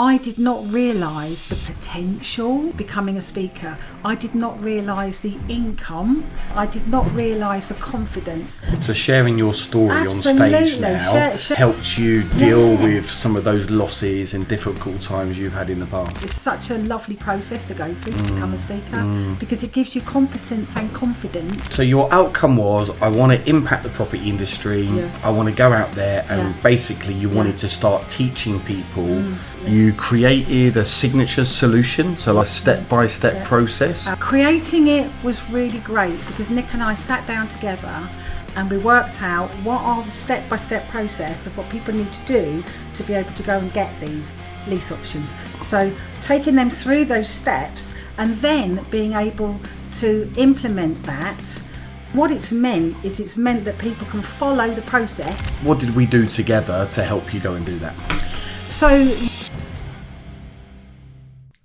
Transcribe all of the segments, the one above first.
I did not realise the potential becoming a speaker. I did not realise the income. I did not realise the confidence. So sharing your story Absolutely. on stage now helped you deal with some of those losses and difficult times you've had in the past. It's such a lovely process to go through to become a speaker because it gives you competence and confidence. So your outcome was, I want to impact the property industry. I want to go out there and basically you wanted to start teaching people. You created a signature solution, so like a step-by-step process. Creating it was really great because Nick and I sat down together and we worked out what are the step-by-step process of what people need to do to be able to go and get these lease options. So taking them through those steps and then being able to implement that. What it's meant is it's meant that people can follow the process. What did we do together to help you go and do that? So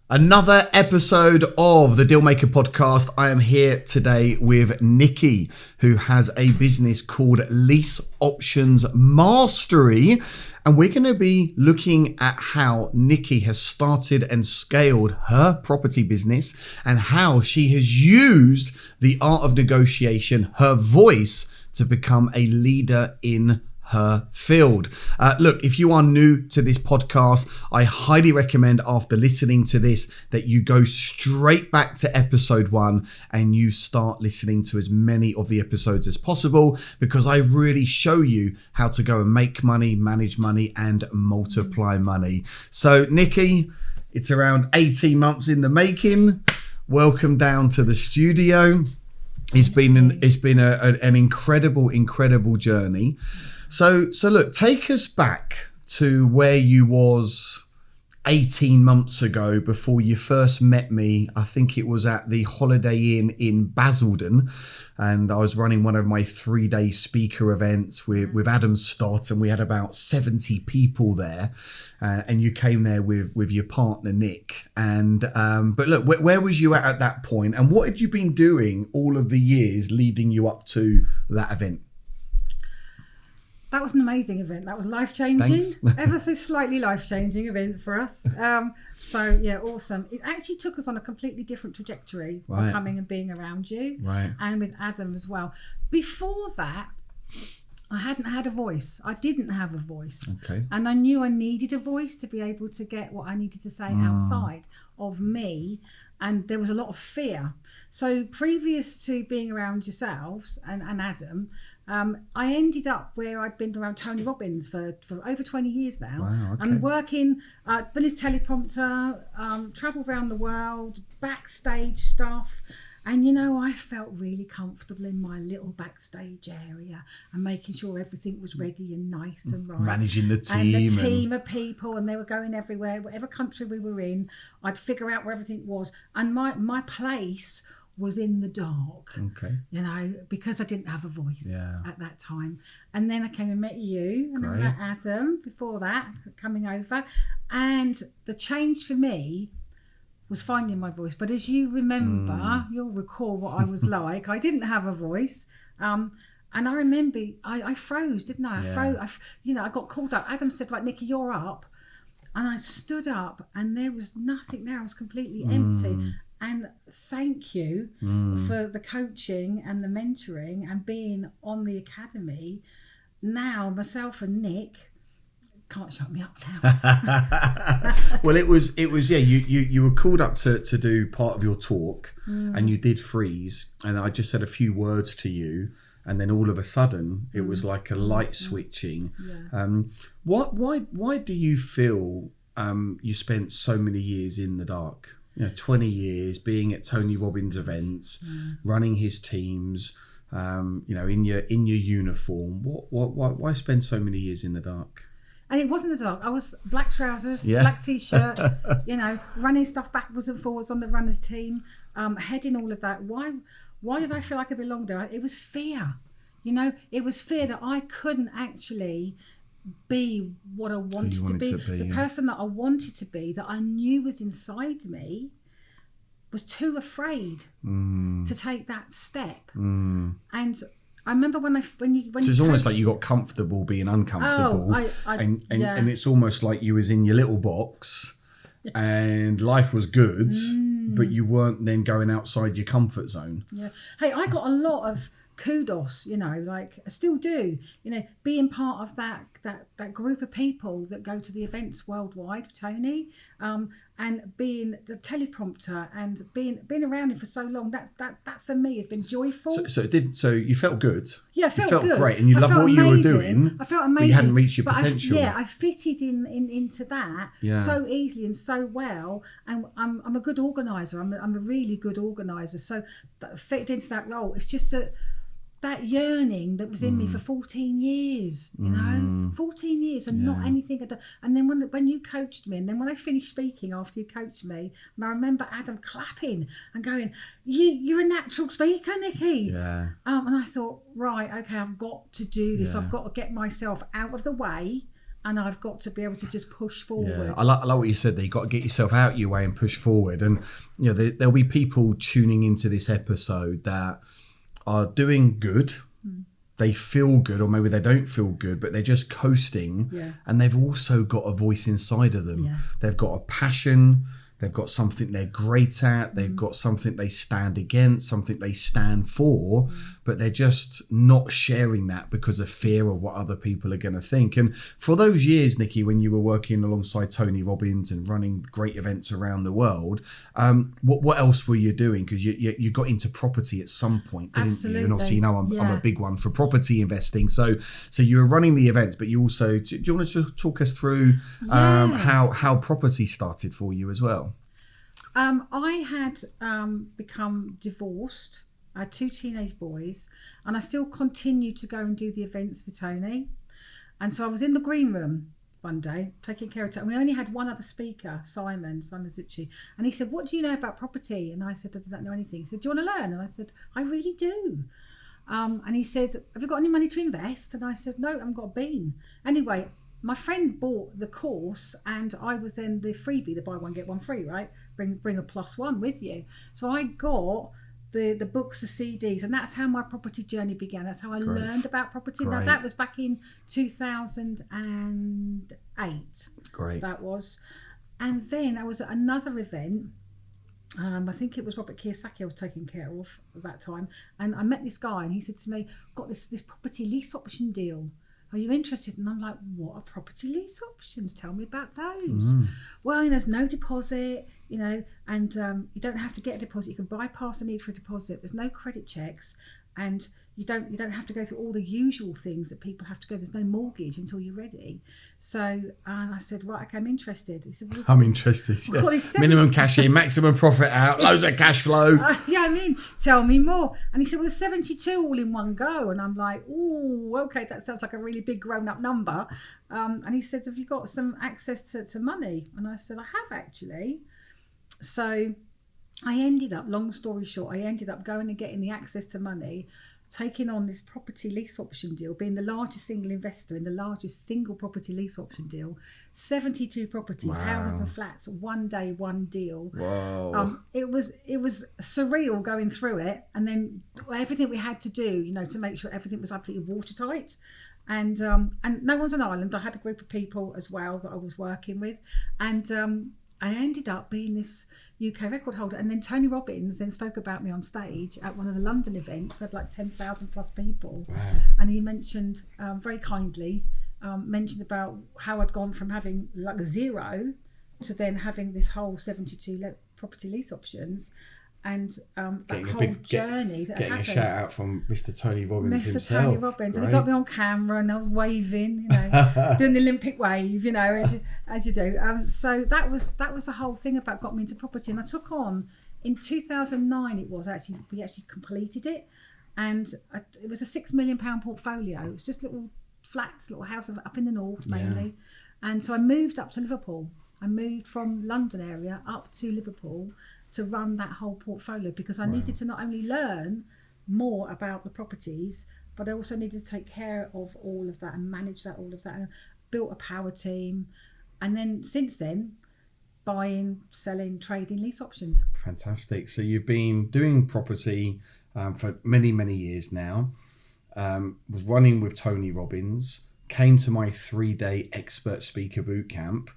another episode of the Dealmaker podcast. I am here today with Nicky, who has a business called Lease Options Mastery. And we're going to be looking at how Nicky has started and scaled her property business and how she has used the art of negotiation, her voice, to become a leader in her field. Look, if you are new to this podcast, I highly recommend after listening to this that you go straight back to episode 1 and you start listening to as many of the episodes as possible, because I really show you how to go and make money, manage money, and multiply money. So Nicky, it's around 18 months in the making. Welcome down to the studio. It's been an incredible journey. So look, take us back to where you was 18 months ago before you first met me. I think it was at the Holiday Inn in Basildon, and I was running one of my 3-day speaker events with Adam Stott, and we had about 70 people there, and you came there with your partner Nick. And but look, where was you at that point, and what had you been doing all of the years leading you up to that event? that was an amazing event. That was life-changing, ever so slightly life-changing event for us. So yeah, awesome. It actually took us on a completely different trajectory by coming and being around you, and with Adam as well. Before that, I hadn't had a voice. I didn't have a voice. And I knew I needed a voice to be able to get what I needed to say outside of me. And there was a lot of fear. So previous to being around yourselves and Adam, I ended up where I'd been around Tony Robbins for over 20 years now. I'm working, been his teleprompter, travel around the world, backstage stuff. And, you know, I felt really comfortable in my little backstage area and making sure everything was ready and nice and right. Managing the team. And the team of people, and they were going everywhere. Whatever country we were in, I'd figure out where everything was. And my place was in the dark, you know, because I didn't have a voice at that time. And then I came and met you, and I met Adam before that, coming over. And the change for me was finding my voice. But as you remember, you'll recall what I was like. I didn't have a voice. And I remember I froze, didn't I? I got called up. Adam said, right, Nicky, you're up. And I stood up and there was nothing there. I was completely empty. And thank you for the coaching and the mentoring and being on the academy. Now, myself and Nick can't shut me up now. Well, it was you were called up to do part of your talk, and you did freeze, and I just said a few words to you, and then all of a sudden it was like a light switching. Why do you feel you spent so many years in the dark? 20 years being at Tony Robbins events, running his teams, in your uniform. Why spend so many years in the dark? And it wasn't the dark. I was black trousers, black t-shirt, running stuff backwards and forwards on the runners team, heading all of that. Why did I feel like I belonged there? It was fear. It was fear that I couldn't actually be what I wanted to be. The person that I wanted to be, that I knew was inside me, was too afraid to take that step. And I remember when so it's almost like you got comfortable being uncomfortable, and it's almost like you was in your little box, and life was good, but you weren't then going outside your comfort zone. Yeah. Hey, I got a lot of kudos, like I still do, being part of that group of people that go to the events worldwide, Tony, and being the teleprompter and being around him for so long, that for me has been joyful. So you felt good. Yeah, I felt good. Great, and you loved what you were doing. I felt amazing. But you hadn't reached your potential. I fitted into that so easily and so well, and I'm a good organizer. I'm a really good organizer. So that fitted into that role. It's just that yearning that was in me for 14 years, 14 years and not anything at all. And then when you coached me, and then when I finished speaking after you coached me, and I remember Adam clapping and going, you're a natural speaker, Nicky. Yeah. And I thought, right, okay, I've got to do this. I've got to get myself out of the way, and I've got to be able to just push forward. Yeah. I like what you said there. You've got to get yourself out your way and push forward. And there'll be people tuning into this episode that are doing good, they feel good, or maybe they don't feel good, but they're just coasting, and they've also got a voice inside of them. They've got a passion, they've got something they're great at, they've got something they stand against, something they stand for, but they're just not sharing that because of fear of what other people are going to think. And for those years, Nicky, when you were working alongside Tony Robbins and running great events around the world, what else were you doing? Because you got into property at some point, didn't Absolutely. you? And obviously, I'm a big one for property investing. So you were running the events, but you also, do you want to talk us through how property started for you as well? I had become divorced. I had 2 teenage boys, and I still continued to go and do the events for Tony. And so I was in the green room one day taking care of Tony. And we only had one other speaker, Simon Zucci, and he said, "What do you know about property?" And I said, "I don't know anything." He said, "Do you want to learn?" And I said, "I really do." And he said, "Have you got any money to invest?" And I said, "No, I haven't got a bean." Anyway, my friend bought the course, and I was then the freebie, the buy one get one free, right? Bring a +1 with you. So I got the books, the CDs, and that's how my property journey began. That's how I learned about property. Now that was back in 2008. Great. That was. And then I was at another event. I think it was Robert Kiyosaki I was taking care of at that time. And I met this guy, and he said to me, "Got this property lease option deal. Are you interested?" And I'm like, "What are property lease options? Tell me about those." Well, there's no deposit, and you don't have to get a deposit. You can bypass the need for a deposit. There's no credit checks, and you don't have to go through all the usual things that people have to go. There's no mortgage until you're ready. So, and I said, "Right, okay, I'm interested." He said, "Well, I'm interested. Yeah. Minimum cash in, maximum profit out, loads of cash flow." Tell me more. And he said, "Well, 72 all in one go." And I'm like, "Oh, okay, that sounds like a really big grown-up number." And he said, "Have you got some access to money?" And I said, "I have, actually." So I ended up, long story short, going and getting the access to money, taking on this property lease option deal, being the largest single investor in the largest single property lease option deal, 72 properties, houses and flats, one day, one deal. Wow. It was surreal going through it, and then everything we had to do, to make sure everything was absolutely watertight. And no one's an island. I had a group of people as well that I was working with, and I ended up being this UK record holder. And then Tony Robbins then spoke about me on stage at one of the London events. We had like 10,000 plus people. Wow. And he mentioned, very kindly, about how I'd gone from having like 0 to then having this whole 72 property lease options. And that whole journey that getting happened. a shout out from Mr. Tony Robbins Mr. himself. Tony Robbins, and he got me on camera, and I was waving, doing the Olympic wave, as you do. So that was the whole thing about got me into property, and I took on in 2009. We actually completed it, and it was a £6 million portfolio. It was just little flats, little houses up in the north mainly, and so I moved up to Liverpool. I moved from London area up to Liverpool to run that whole portfolio, because I needed to not only learn more about the properties, but I also needed to take care of all of that and manage all of that. And built a power team, and then since then, buying, selling, trading lease options. Fantastic. So you've been doing property for many, many years now. Was running with Tony Robbins. Came to my 3-day expert speaker boot camp.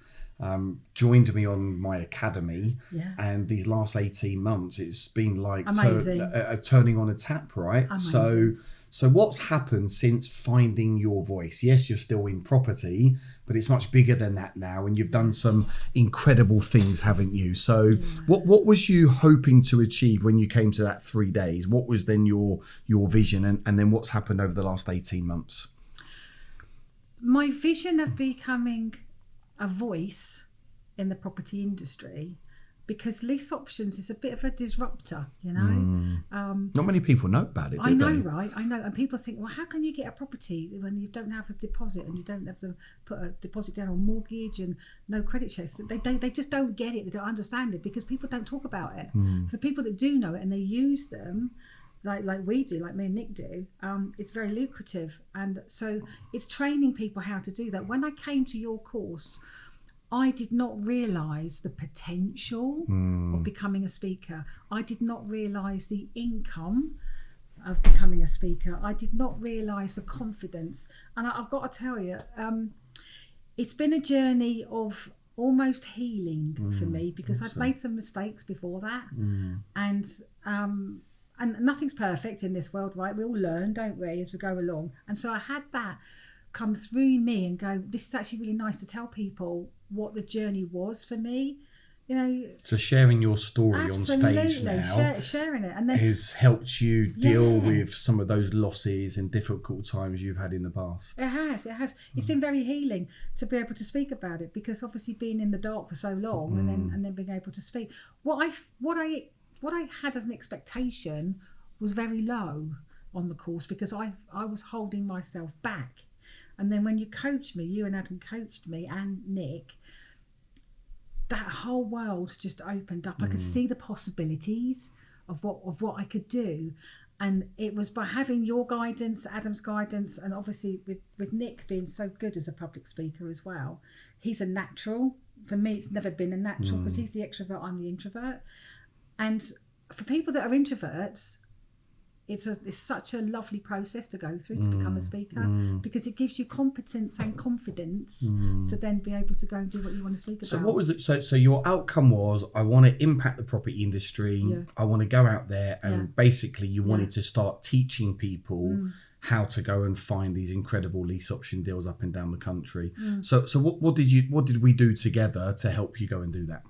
joined me on my academy. Yeah. And these last 18 months, it's been like Amazing. turning on a tap, right? Amazing. So what's happened since finding your voice? Yes, you're still in property, but it's much bigger than that now, and you've done some incredible things, haven't you? So what was you hoping to achieve when you came to that 3 days? What was then your vision, and then what's happened over the last 18 months? My vision of becoming a voice in the property industry, because Lease Options is a bit of a disruptor, you know. Not many people know about it, do they? Right? I know. And people think, well, how can you get a property when you don't have a deposit and you don't have to put a deposit down on mortgage and no credit checks? They just don't get it. They don't understand it because people don't talk about it. So people that do know it and they use them, like we do, like me and Nick do, it's very lucrative. And so it's training people how to do that. When I came to your course, I did not realise the potential of becoming a speaker. I did not realise the income of becoming a speaker. I did not realise the confidence. And I've got to tell you, it's been a journey of almost healing for me, because I've made some mistakes before that. And nothing's perfect in this world, right? We all learn, don't we, as we go along. And so I had that come through me and go, this is actually really nice to tell people what the journey was for me, you know. So sharing your story on stage now, sharing it, and then has helped you deal with some of those losses and difficult times you've had in the past. It has. It's been very healing to be able to speak about it, because obviously being in the dark for so long and then being able to speak. What I had as an expectation was very low on the course, because I was holding myself back. And then when you coached me, you and Adam coached me and Nick, that whole world just opened up. I could see the possibilities of what I could do. And it was by having your guidance, Adam's guidance, and obviously with Nick being so good as a public speaker as well. He's a natural. For me, it's never been a natural, because he's the extrovert, I'm the introvert. And for people that are introverts, it's such a lovely process to go through to become a speaker, because it gives you competence and confidence to then be able to go and do what you want to speak about. So what was so your outcome was, I want to impact the property industry. I want to go out there and basically you wanted to start teaching people how to go and find these incredible lease option deals up and down the country. So what did we do together to help you go and do that?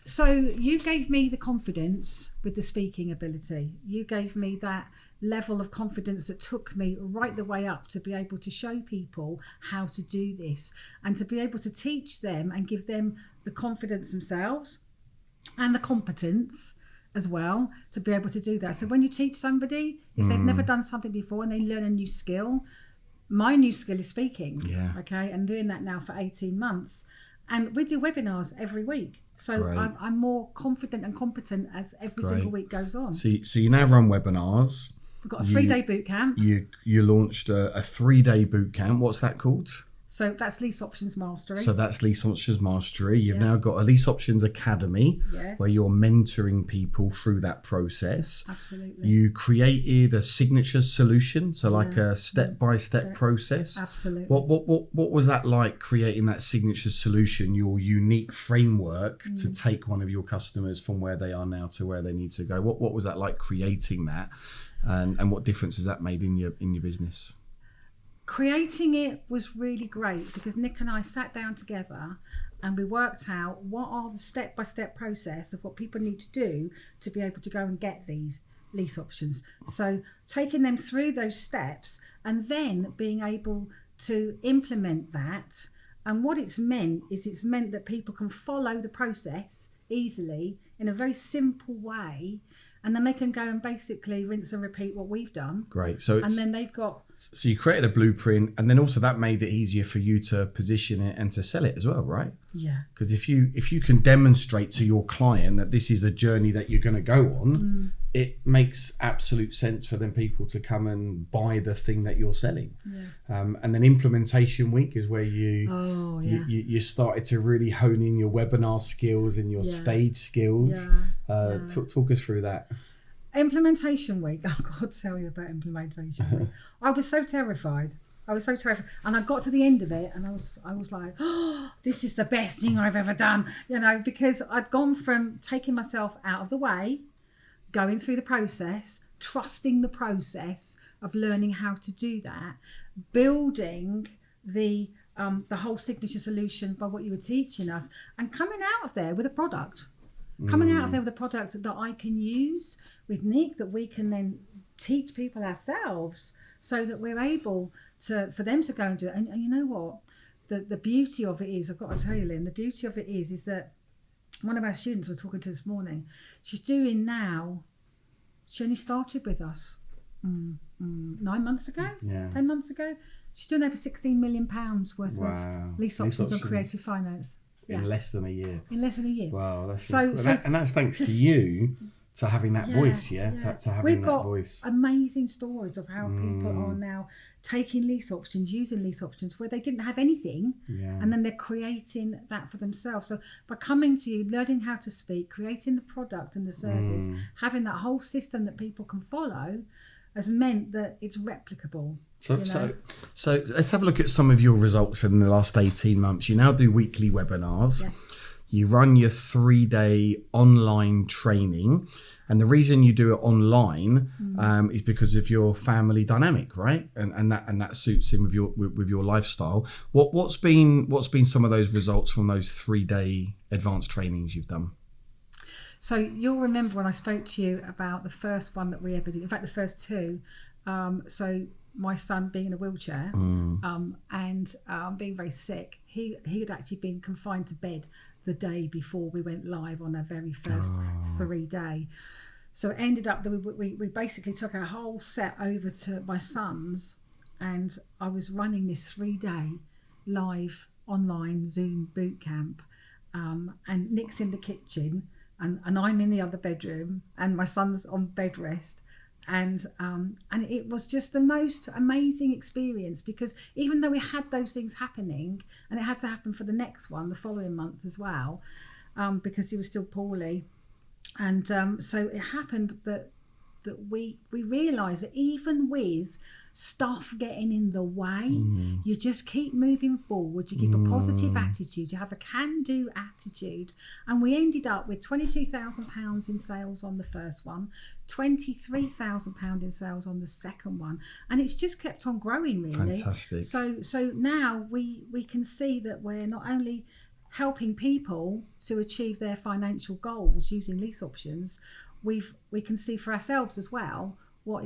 So you gave me the confidence with the speaking ability. You gave me that level of confidence that took me right the way up to be able to show people how to do this, and to be able to teach them and give them the confidence themselves and the competence as well to be able to do that. So when you teach somebody, if they've never done something before and they learn a new skill, my new skill is speaking. Okay, and doing that now for 18 months. And we do webinars every week. So I'm more confident and competent as every single week goes on. So you now run webinars. We've got a 3-day boot camp. You launched a 3-day boot camp. What's that called? So that's Lease Options Mastery. You've now got a Lease Options Academy where you're mentoring people through that process. Absolutely. You created a signature solution, so like a step-by-step process. Absolutely. What was that like, creating that signature solution, your unique framework to take one of your customers from where they are now to where they need to go? What was that like, creating that, and what difference has that made in your business? Creating it was really great, because Nick and I sat down together and we worked out what are the step-by-step process of what people need to do to be able to go and get these lease options. So taking them through those steps and then being able to implement that. And what it's meant that people can follow the process easily in a very simple way, and then they can go and basically rinse and repeat what we've done. Great. And then they've got... So you created a blueprint, and then also that made it easier for you to position it and to sell it as well, right? Yeah. Because if you can demonstrate to your client that this is a journey that you're going to go on, it makes absolute sense for them people to come and buy the thing that you're selling. And then implementation week is where you started to really hone in your webinar skills and your stage skills. Talk us through that. Implementation week. Oh God, tell you about implementation week. I was so terrified. I was so terrified. And I got to the end of it and I was like, oh, this is the best thing I've ever done, because I'd gone from taking myself out of the way, going through the process, trusting the process of learning how to do that, building the whole signature solution by what you were teaching us, and coming out of there with a product. Coming out of there with a product that I can use with Nick, that we can then teach people ourselves, so that we're able for them to go and do it. And you know what? The beauty of it is, I've got to tell you, Lynn, the beauty of it is that one of our students was talking to this morning. She's doing now, she only started with us 9 months ago, 10 months ago. She's doing over £16 million worth of lease options on creative finance. In less than a year. Wow, that's and that's thanks to you, to having that voice, to having that voice. We've got amazing stories of how people are now taking lease options, using lease options where they didn't have anything, and then they're creating that for themselves. So by coming to you, learning how to speak, creating the product and the service, having that whole system that people can follow, has meant that it's replicable. So let's have a look at some of your results in the last 18 months. You now do weekly webinars. Yes. You run your 3-day online training. And the reason you do it online is because of your family dynamic, right? And that suits in with your lifestyle. What's been some of those results from those 3-day advanced trainings you've done? So you'll remember when I spoke to you about the first one that we ever did, in fact the first two. So my son being in a wheelchair and being very sick, he had actually been confined to bed the day before we went live on our very first 3-day. So it ended up that we basically took our whole set over to my son's, and I was running this 3-day live online Zoom boot camp, and Nick's in the kitchen and I'm in the other bedroom and my son's on bed rest. And it was just the most amazing experience, because even though we had those things happening, and it had to happen for the next one, the following month as well, because he was still poorly. And so it happened that we realised that even with stuff getting in the way, you just keep moving forward, you keep a positive attitude, you have a can-do attitude. And we ended up with £22,000 in sales on the first one, £23,000 in sales on the second one, and it's just kept on growing, really. Fantastic. So now we can see that we're not only helping people to achieve their financial goals using lease options, we can see for ourselves as well what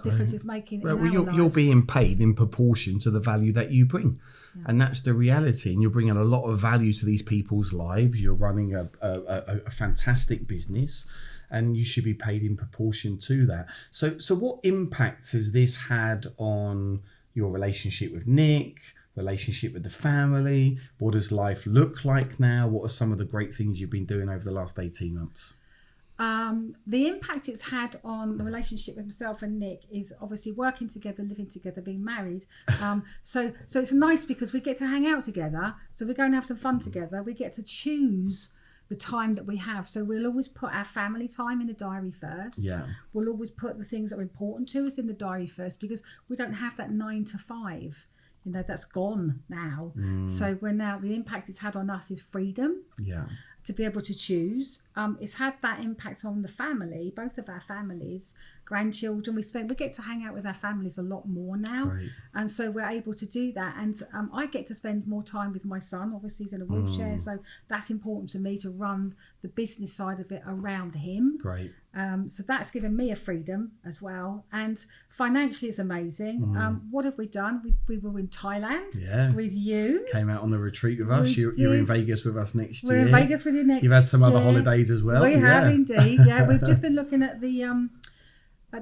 difference it's making in our lives. You're being paid in proportion to the value that you bring, and that's the reality. And you're bringing a lot of value to these people's lives. You're running a fantastic business, and you should be paid in proportion to that. So what impact has this had on your relationship with Nick, relationship with the family? What does life look like now? What are some of the great things you've been doing over the last 18 months? The impact it's had on the relationship with myself and Nick is obviously working together, living together, being married. So it's nice because we get to hang out together. So we're going to have some fun together. We get to choose the time that we have. So we'll always put our family time in the diary first. Yeah. We'll always put the things that are important to us in the diary first, because we don't have that 9 to 5. That's gone now. So we're now, the impact it's had on us is freedom. Yeah. To be able to choose. It's had that impact on the family, both of our families, grandchildren. We get to hang out with our families a lot more now. Great. And so we're able to do that. And I get to spend more time with my son. Obviously he's in a wheelchair, so that's important to me, to run the business side of it around him. Great. So that's given me a freedom as well. And financially it's amazing. What have we done? We were in Thailand with you. Came out on the retreat with us. You're in Vegas with us next year. We're in Vegas with you next year. You've had some other holidays as well. We have indeed. Yeah, we've just been looking at the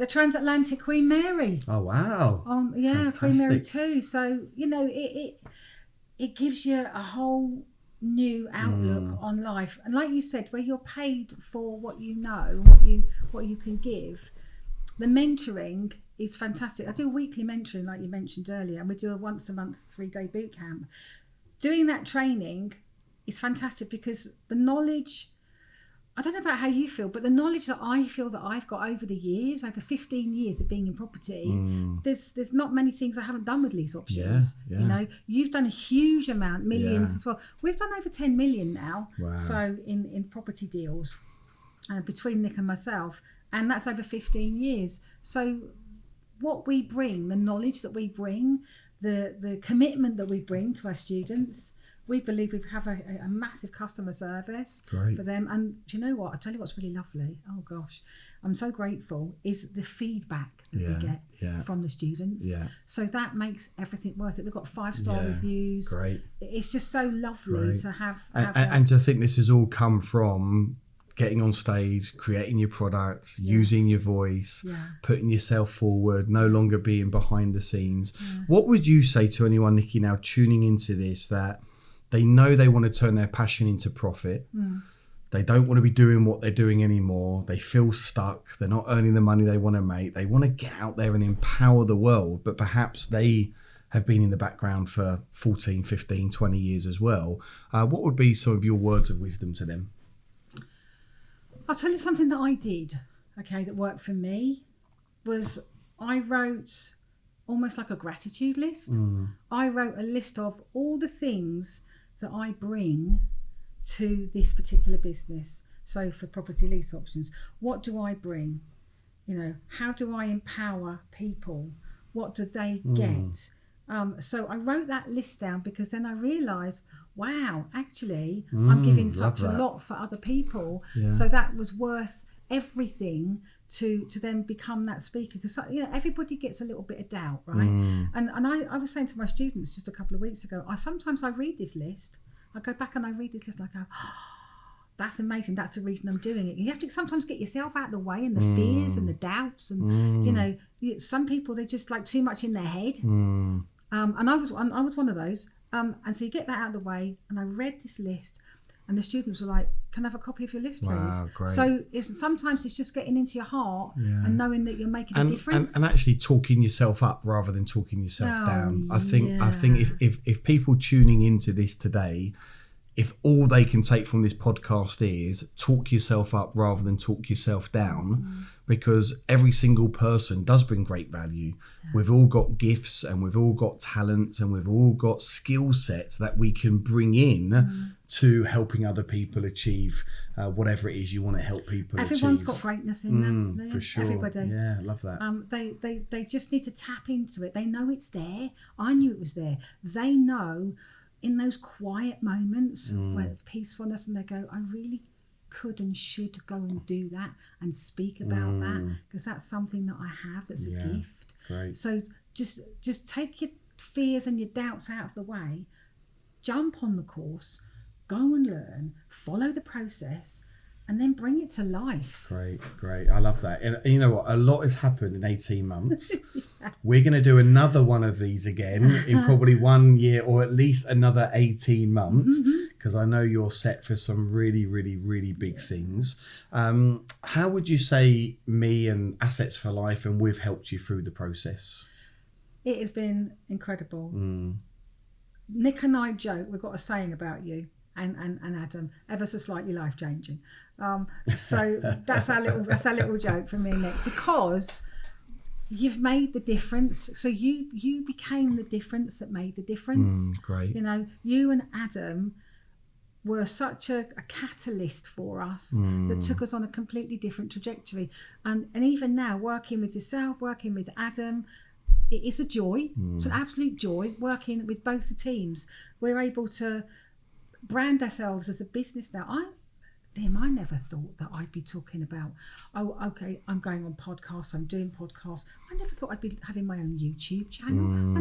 transatlantic Queen Mary. Oh wow! Fantastic. Queen Mary 2. So it gives you a whole new outlook on life, and like you said, where you're paid for what you know, what you can give. The mentoring is fantastic. I do weekly mentoring, like you mentioned earlier, and we do a once a month 3-day boot camp. Doing that training is fantastic because the knowledge I don't know about how you feel, but the knowledge that I feel that I've got over the years, over 15 years of being in property, there's not many things I haven't done with lease options. Yeah. You know, you've done a huge amount, millions as well. We've done over 10 million now. Wow. So in property deals between Nick and myself, and that's over 15 years. So what we bring, the knowledge that we bring, the commitment that we bring to our students, we believe we have a massive customer service for them. And do you know what? I tell you what's really lovely. Oh gosh, I'm so grateful. Is the feedback that we get from the students. Yeah. So that makes everything worth it. We've got 5-star reviews. Great. It's just so lovely to have and to think this has all come from getting on stage, creating your products, using your voice, putting yourself forward, no longer being behind the scenes. What would you say to anyone, Nicky, now tuning into this, that they know they want to turn their passion into profit? They don't want to be doing what they're doing anymore. They feel stuck. They're not earning the money they want to make. They want to get out there and empower the world, but perhaps they have been in the background for 14, 15, 20 years as well. What would be some of your words of wisdom to them? I'll tell you something that I did, that worked for me, was I wrote almost like a gratitude list. I wrote a list of all the things that I bring to this particular business. So for property lease options, what do I bring? You know, how do I empower people? What do they get? So I wrote that list down because then I realised, wow, actually, I'm giving such a lot for other people. So that was worth everything to then become that speaker, because everybody gets a little bit of doubt, right? And I was saying to my students just a couple of weeks ago, sometimes I read this list, I go back and I read this list and I go, that's amazing, that's the reason I'm doing it. You have to sometimes get yourself out of the way, and the fears and the doubts, and some people, they're just like too much in their head. And I was one of those, and so you get that out of the way, and I read this list. And the students were like, "Can I have a copy of your list, please?" Wow, great. So sometimes it's just getting into your heart and knowing that you're making a difference, and actually talking yourself up rather than talking yourself down. I think if people tuning into this today, if all they can take from this podcast is talk yourself up rather than talk yourself down, because every single person does bring great value. We've all got gifts, and we've all got talents, and we've all got skill sets that we can bring in to helping other people achieve whatever it is you want to help people achieve. Everyone's got greatness in them. For sure. Everybody. Yeah, I love that. They just need to tap into it. They know it's there. I knew it was there. They know in those quiet moments where peacefulness, and they go, I really could and should go and do that and speak about that, because that's something that I have, that's a gift. Great. So just take your fears and your doubts out of the way, jump on the course, go and learn, follow the process, and then bring it to life. Great. I love that. And you know what? A lot has happened in 18 months. We're going to do another one of these again in probably 1 year, or at least another 18 months, because I know you're set for some really, really, really big things. How would you say me and Assets for Life and we've helped you through the process? It has been incredible. Nick and I joke, we've got a saying about you and Adam, ever so slightly life-changing. So that's our little joke for me and Nick, because you've made the difference. So you became the difference that made the difference. Great. You and Adam were such a catalyst for us that took us on a completely different trajectory. And even now, working with yourself, working with Adam, it is a joy. It's an absolute joy working with both the teams. We're able to brand ourselves as a business now. I never thought that I'd be talking about, I'm going on podcasts, I'm doing podcasts. I never thought I'd be having my own YouTube channel.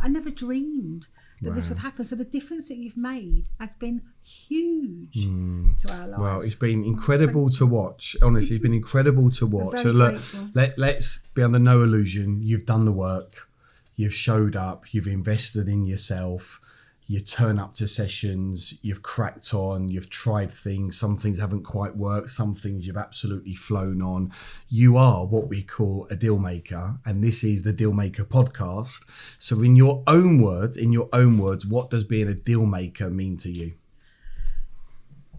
I never dreamed that this would happen. So the difference that you've made has been huge to our lives. Well, it's been incredible to watch. Honestly, it's been incredible to watch. So look, let's be under no illusion. You've done the work. You've showed up. You've invested in yourself. You turn up to sessions, you've cracked on, you've tried things, some things haven't quite worked, some things you've absolutely flown on. You are what we call a deal maker, and this is the Deal Maker podcast. So in your own words, what does being a deal maker mean to you?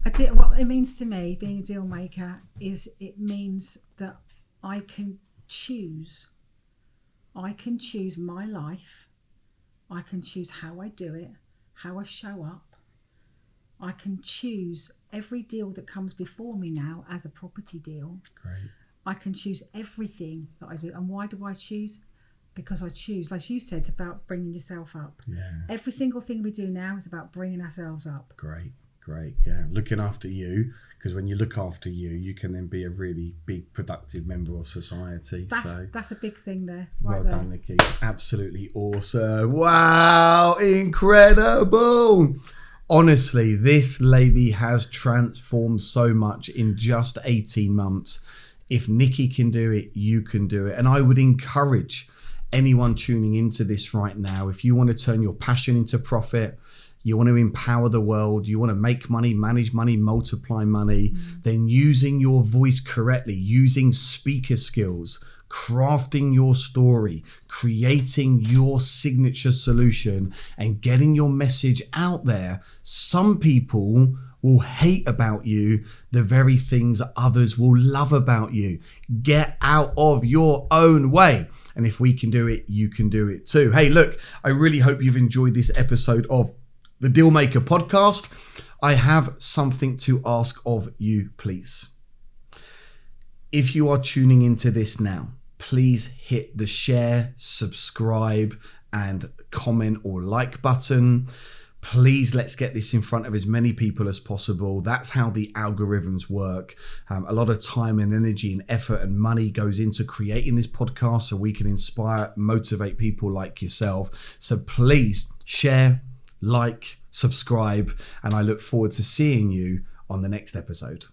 What it means to me, being a deal maker, is it means that I can choose. I can choose my life. I can choose how I do it, how I show up. I can choose every deal that comes before me now as a property deal. Great. I can choose everything that I do. And why do I choose? Because I choose, like you said, it's about bringing yourself up. Yeah. Every single thing we do now is about bringing ourselves up. Great. Yeah. Looking after you, because when you look after you, you can then be a really big, productive member of society. That's a big thing there. Well done, Nicky. Absolutely awesome. Wow. Incredible. Honestly, this lady has transformed so much in just 18 months. If Nicky can do it, you can do it. And I would encourage anyone tuning into this right now, if you want to turn your passion into profit, you want to empower the world, you want to make money, manage money, multiply money, then using your voice correctly, using speaker skills, crafting your story, creating your signature solution, and getting your message out there. Some people will hate about you the very things others will love about you. Get out of your own way. And if we can do it, you can do it too. Hey, look, I really hope you've enjoyed this episode of the Dealmaker podcast. I have something to ask of you, please. If you are tuning into this now, please hit the share, subscribe, and comment or like button. Please, let's get this in front of as many people as possible. That's how the algorithms work. A lot of time and energy and effort and money goes into creating this podcast so we can inspire, motivate people like yourself. So please share, like, subscribe, and I look forward to seeing you on the next episode.